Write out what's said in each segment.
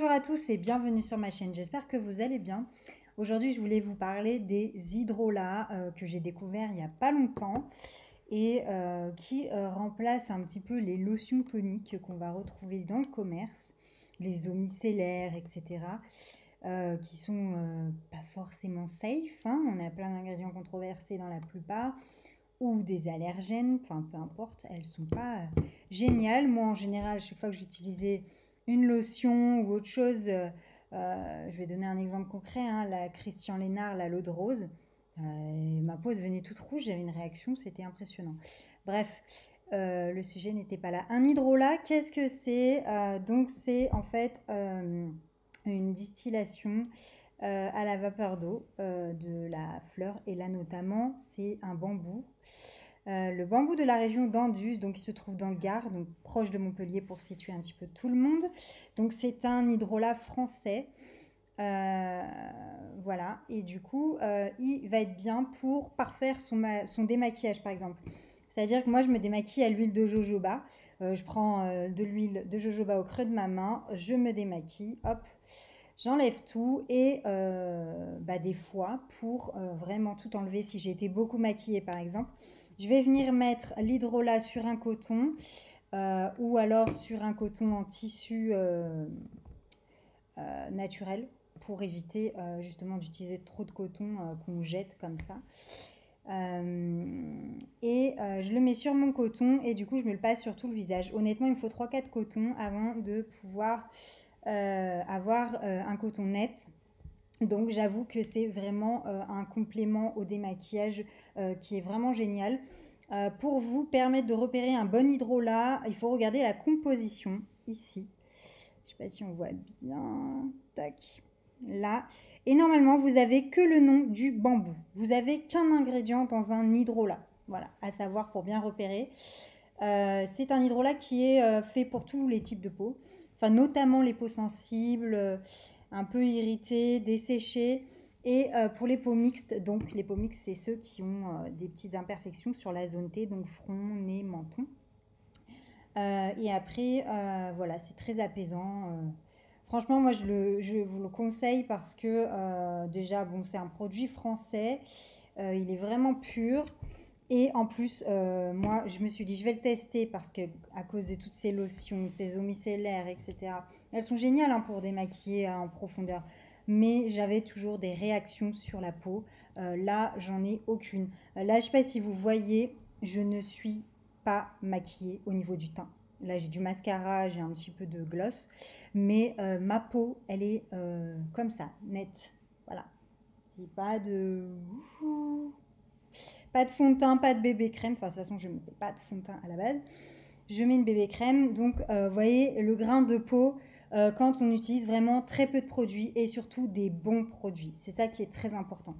Bonjour à tous et bienvenue sur ma chaîne, j'espère que vous allez bien. Aujourd'hui, je voulais vous parler des hydrolats que j'ai découvert il n'y a pas longtemps et qui remplacent un petit peu les lotions toniques qu'on va retrouver dans le commerce, les eaux micellaires, etc. Qui sont pas forcément safe, hein. On a plein d'ingrédients controversés dans la plupart, ou des allergènes, enfin peu importe, elles sont pas géniales. Moi en général, chaque fois que j'utilisais une lotion ou autre chose, je vais donner un exemple concret, hein, la Christian Lénard, la l'eau de rose, ma peau devenait toute rouge, j'avais une réaction, c'était impressionnant. Bref, le sujet n'était pas là. Un hydrolat, qu'est-ce que c'est? Donc c'est en fait une distillation à la vapeur d'eau de la fleur, et là notamment c'est un bambou. Le bambou de la région d'Anduze, donc qui se trouve dans le Gard, donc proche de Montpellier pour situer un petit peu tout le monde. Donc c'est un hydrolat français. Voilà, et du coup il va être bien pour parfaire son démaquillage par exemple. C'est-à-dire que moi je me démaquille à l'huile de jojoba. Je prends de l'huile de jojoba au creux de ma main, je me démaquille, hop, j'enlève tout et des fois, pour vraiment tout enlever, si j'ai été beaucoup maquillée par exemple, je vais venir mettre l'hydrolat sur un coton ou alors sur un coton en tissu naturel pour éviter justement d'utiliser trop de coton qu'on jette comme ça. Je le mets sur mon coton et du coup je me le passe sur tout le visage. Honnêtement, il me faut 3-4 cotons avant de pouvoir avoir un coton net. Donc j'avoue que c'est vraiment un complément au démaquillage qui est vraiment génial. Pour vous permettre de repérer un bon hydrolat, il faut regarder la composition ici. Je ne sais pas si on voit bien. Tac. Là. Et normalement, vous n'avez que le nom du bambou. Vous n'avez qu'un ingrédient dans un hydrolat. Voilà, à savoir pour bien repérer. C'est un hydrolat qui est fait pour tous les types de peau. Enfin, notamment les peaux sensibles, un peu irritées, desséchées. Et pour les peaux mixtes, donc les peaux mixtes, c'est ceux qui ont des petites imperfections sur la zone T, donc front, nez, menton. Et après, voilà, c'est très apaisant. Franchement, moi, je vous le conseille parce que déjà, bon, c'est un produit français. Il est vraiment pur. Et en plus, moi, je me suis dit, je vais le tester parce que à cause de toutes ces lotions, ces eaux micellaires, etc., elles sont géniales hein, pour démaquiller en profondeur. Mais j'avais toujours des réactions sur la peau. Là, j'en ai aucune. Là, je ne sais pas si vous voyez, je ne suis pas maquillée au niveau du teint. Là, j'ai du mascara, j'ai un petit peu de gloss. Mais ma peau, elle est comme ça, nette. Voilà. J'ai pas de... Pas de fond de teint, pas de bébé crème. Enfin, de toute façon, je ne mets pas de fond de teint à la base. Je mets une bébé crème. Donc, vous voyez, le grain de peau, quand on utilise vraiment très peu de produits et surtout des bons produits. C'est ça qui est très important.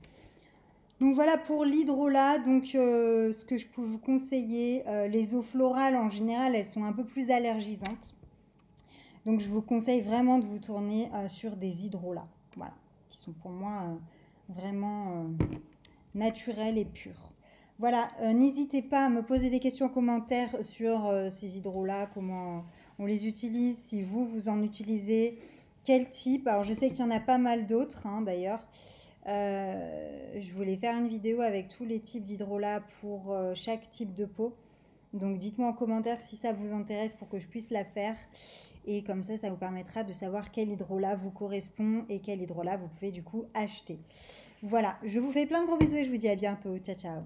Donc voilà pour l'hydrolat. Donc ce que je peux vous conseiller, les eaux florales en général, elles sont un peu plus allergisantes. Donc je vous conseille vraiment de vous tourner sur des hydrolats. Voilà, qui sont pour moi vraiment naturels et purs. Voilà, n'hésitez pas à me poser des questions en commentaire sur ces hydrolats, comment on les utilise, si vous, vous en utilisez, quel type. Alors je sais qu'il y en a pas mal d'autres hein, d'ailleurs. Je voulais faire une vidéo avec tous les types d'hydrolats pour chaque type de peau. Donc dites-moi en commentaire si ça vous intéresse pour que je puisse la faire. Et comme ça vous permettra de savoir quel hydrolat vous correspond et quel hydrolat vous pouvez du coup acheter. Voilà, je vous fais plein de gros bisous et je vous dis à bientôt. Ciao, ciao.